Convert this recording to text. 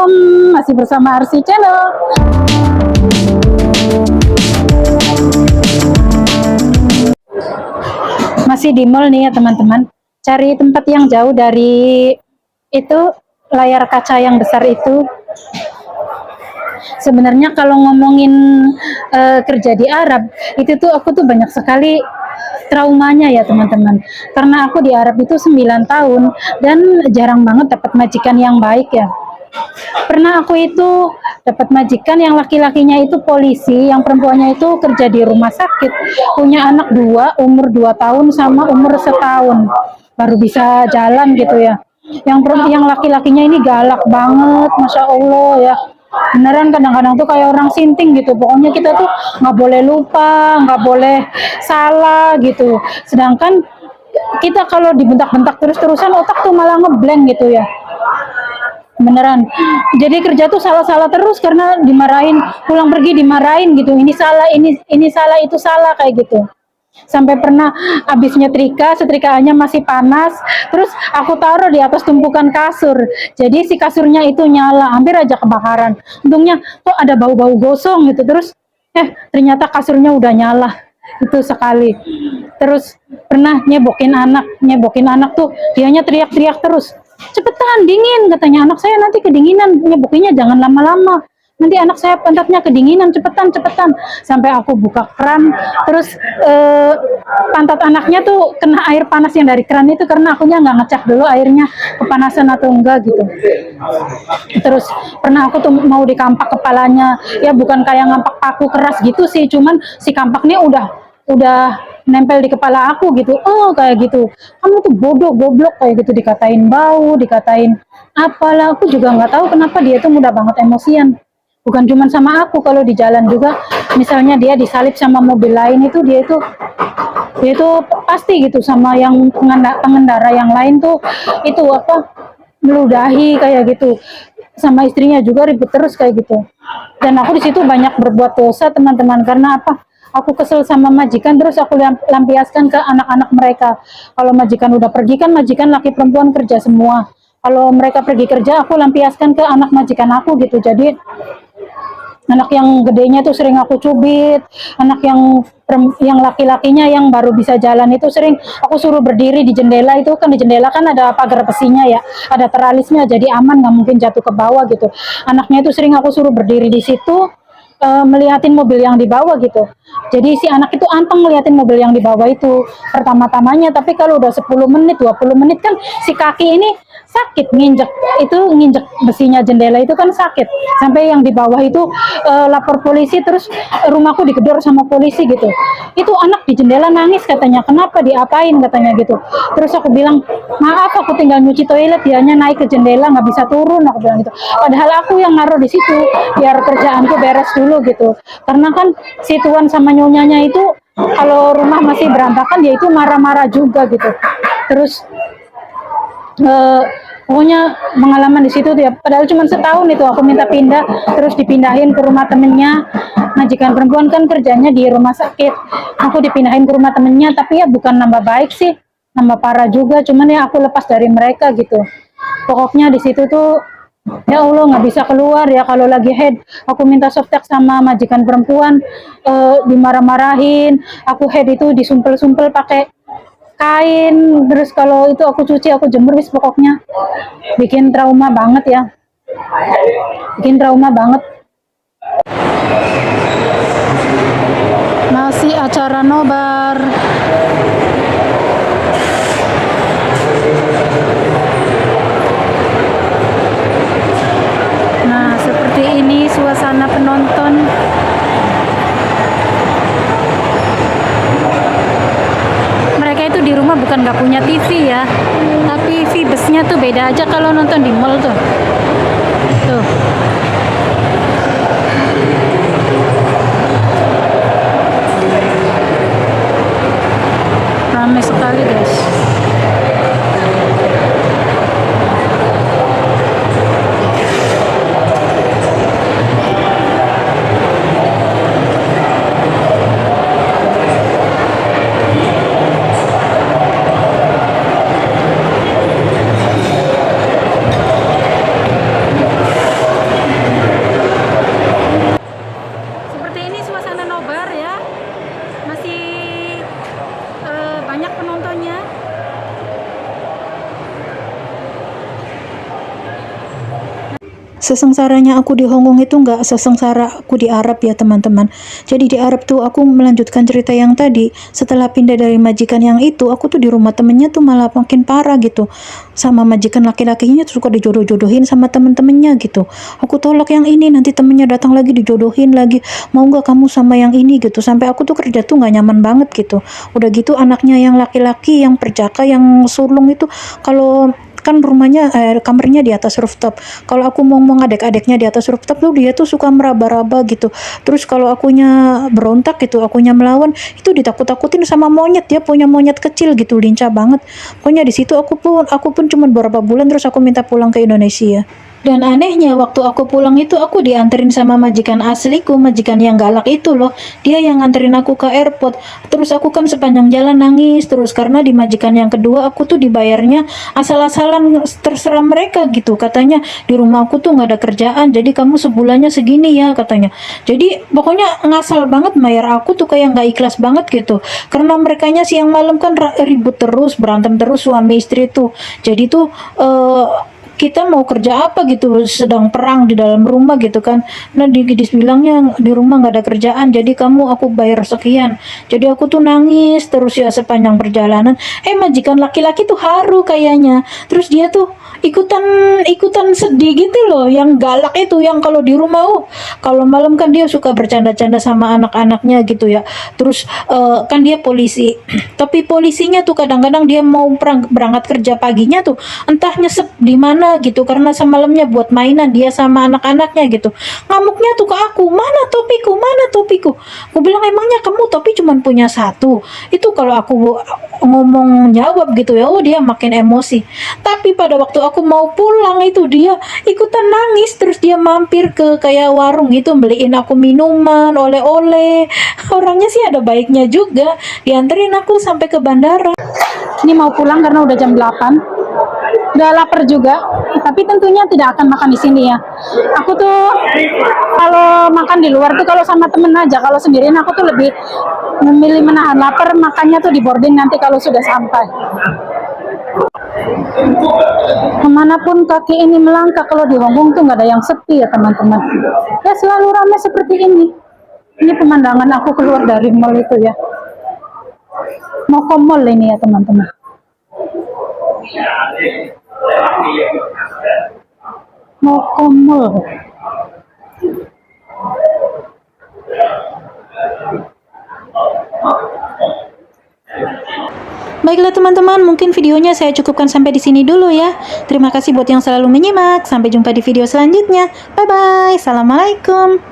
Assalamualaikum, masih bersama RC Channel. Masih di mall nih ya teman-teman. Cari tempat yang jauh dari itu layar kaca yang besar itu. Sebenarnya kalau ngomongin kerja di Arab, itu tuh aku tuh banyak sekali traumanya ya teman-teman. Karena aku di Arab itu 9 tahun dan jarang banget dapat majikan yang baik ya. Pernah aku itu dapat majikan yang laki-lakinya itu polisi, yang perempuannya itu kerja di rumah sakit, punya anak dua, umur 2 tahun sama umur setahun, baru bisa jalan gitu ya. Yang laki-lakinya ini galak banget, masya Allah ya. Beneran kadang-kadang tuh kayak orang sinting gitu. Pokoknya kita tuh nggak boleh lupa, nggak boleh salah gitu. Sedangkan kita kalau dibentak-bentak terus-terusan otak tuh malah ngeblank gitu ya. Beneran, jadi kerja tuh salah-salah terus karena dimarahin, pulang pergi dimarahin gitu, ini salah, ini salah, itu salah kayak gitu. Sampai pernah habis nyetrika, setrikaannya masih panas, terus aku taruh di atas tumpukan kasur, jadi si kasurnya itu nyala, hampir aja kebakaran. Untungnya kok ada bau-bau gosong gitu, terus ternyata kasurnya udah nyala. Itu sekali. Terus pernah nyebokin anak tuh dianya teriak-teriak terus, cepetan dingin katanya, anak saya nanti kedinginan, nyebokinnya jangan lama-lama, nanti anak saya pantatnya kedinginan, cepetan sampai aku buka keran, terus pantat anaknya tuh kena air panas yang dari keran itu karena akunya nggak ngecek dulu airnya kepanasan atau enggak gitu. Terus pernah aku tuh mau dikampak kepalanya, ya bukan kayak ngampak paku keras gitu sih, cuman si kampaknya udah nempel di kepala aku gitu. Oh kayak gitu, kamu tuh bodoh, goblok kayak gitu, dikatain bau, dikatain apalah. Aku juga nggak tahu kenapa dia tuh mudah banget emosian. Bukan cuma sama aku, kalau di jalan juga misalnya dia disalip sama mobil lain itu dia itu pasti gitu sama yang pengendara yang lain tuh itu apa, meludahi kayak gitu. Sama istrinya juga ribut terus kayak gitu. Dan aku di situ banyak berbuat dosa teman-teman, karena apa? Aku kesel sama majikan, terus aku lampiaskan ke anak-anak mereka. Kalau majikan udah pergi, kan majikan laki perempuan kerja semua. Kalau mereka pergi kerja, aku lampiaskan ke anak majikan aku gitu. Jadi anak yang gedenya tuh sering aku cubit, anak yang laki-lakinya yang baru bisa jalan itu sering aku suruh berdiri di jendela. Itu kan di jendela kan ada pagar besinya ya, ada teralisnya, jadi aman, nggak mungkin jatuh ke bawah gitu. Anaknya itu sering aku suruh berdiri di situ, melihatin mobil yang di bawah gitu. Jadi si anak itu anteng ngeliatin mobil yang di bawah itu pertama-tamanya, tapi kalau udah 10 menit 20 menit kan si kaki ini sakit, nginjek besinya jendela itu kan sakit, sampai yang di bawah itu lapor polisi, terus rumahku digedor sama polisi gitu. Itu anak di jendela nangis katanya, kenapa, diapain katanya gitu. Terus aku bilang, maaf aku tinggal nyuci toilet, dianya naik ke jendela nggak bisa turun, aku bilang gitu. Padahal aku yang naruh di situ biar kerjaanku beres dulu gitu. Karena kan si tuan sama nyonyanya itu kalau rumah masih berantakan dia itu marah-marah juga gitu. Terus pokoknya pengalaman di situ ya, padahal cuma setahun itu aku minta pindah, terus dipindahin ke rumah temennya. Majikan perempuan kan kerjanya di rumah sakit, aku dipindahin ke rumah temennya, tapi ya bukan nambah baik sih, nambah parah juga. Cuman ya aku lepas dari mereka gitu. Pokoknya di situ tuh ya Allah nggak bisa keluar ya. Kalau lagi head aku minta softtek sama majikan perempuan, dimarah-marahin. Aku head itu disumpel-sumpel pakai kain, terus kalau itu aku cuci aku jemur, wis pokoknya bikin trauma banget ya, bikin trauma banget. Masih acara nobar. Nah seperti ini suasana penonton. Di rumah bukan nggak punya TV ya, tapi vibesnya tuh beda aja kalau nonton di mall tuh. Tuh. Ramai sekali guys. Oktober ya, masih banyak penontonnya. Sesengsaranya aku di Hong Kong itu nggak sesengsara aku di Arab ya teman-teman. Jadi di Arab tuh aku melanjutkan cerita yang tadi. Setelah pindah dari majikan yang itu, aku tuh di rumah temennya tuh malah makin parah gitu. Sama majikan laki-lakinya tuh suka dijodoh-jodohin sama temen-temennya gitu. Aku tolak yang ini, nanti temennya datang lagi dijodohin lagi. Mau nggak kamu sama yang ini gitu. Sampai aku tuh kerja tuh nggak nyaman banget gitu. Udah gitu anaknya yang laki-laki yang perjaka yang sulung itu, kalau kan rumahnya kamarnya di atas rooftop. Kalau aku mau ngadek-adeknya di atas rooftop tuh dia tuh suka meraba-raba gitu. Terus kalau akunya berontak gitu, akunya melawan, itu ditakut-takutin sama monyet. Dia punya monyet kecil gitu, lincah banget. Pokoknya di situ aku pun cuma beberapa bulan terus aku minta pulang ke Indonesia. Dan anehnya waktu aku pulang itu aku dianterin sama majikan asliku, majikan yang galak itu loh. Dia yang nganterin aku ke airport. Terus aku kan sepanjang jalan nangis terus karena di majikan yang kedua aku tuh dibayarnya asal-asalan, terserah mereka gitu. Katanya di rumah aku tuh nggak ada kerjaan, jadi kamu sebulannya segini ya katanya. Jadi pokoknya ngasal banget bayar aku tuh kayak nggak ikhlas banget gitu. Karena merekanya siang malam kan ribut terus, berantem terus suami istri tuh. Jadi tuh kita mau kerja apa gitu, sedang perang di dalam rumah gitu kan. Nah bilangnya di rumah nggak ada kerjaan, jadi kamu aku bayar sekian. Jadi aku tuh nangis terus ya sepanjang perjalanan. Majikan laki-laki tuh haru kayaknya, terus dia tuh ikutan sedih gitu loh, yang galak itu, yang kalau di rumah kalau malam kan dia suka bercanda-canda sama anak-anaknya gitu ya. Terus kan dia polisi tapi polisinya tuh kadang-kadang dia mau berangkat kerja paginya tuh entah nyesep di mana gitu karena semalamnya buat mainan dia sama anak-anaknya gitu. Ngamuknya tuh ke aku, mana topiku, mana topiku. Aku bilang emangnya kamu topi cuma punya satu. Itu kalau aku ngomong jawab gitu ya, dia makin emosi. Tapi pada waktu aku mau pulang itu dia ikutan nangis, terus dia mampir ke kayak warung gitu beliin aku minuman, oleh-oleh. Orangnya sih ada baiknya juga, dianterin aku sampai ke bandara. Ini mau pulang karena udah jam 8. Udah lapar juga, tapi tentunya tidak akan makan di sini ya. Aku tuh kalau makan di luar tuh kalau sama temen aja, kalau sendirian aku tuh lebih memilih menahan lapar, makannya tuh di boarding nanti kalau sudah sampai. Kemanapun kaki ini melangkah, kalau di Hong Kong tuh nggak ada yang sepi ya teman-teman. Ya selalu ramai seperti ini. Ini pemandangan aku keluar dari mall itu ya. Mau ke mall ini ya teman-teman. Mau ke mall. Baiklah teman-teman, mungkin videonya saya cukupkan sampai di sini dulu ya. Terima kasih buat yang selalu menyimak. Sampai jumpa di video selanjutnya. Bye bye. Assalamualaikum.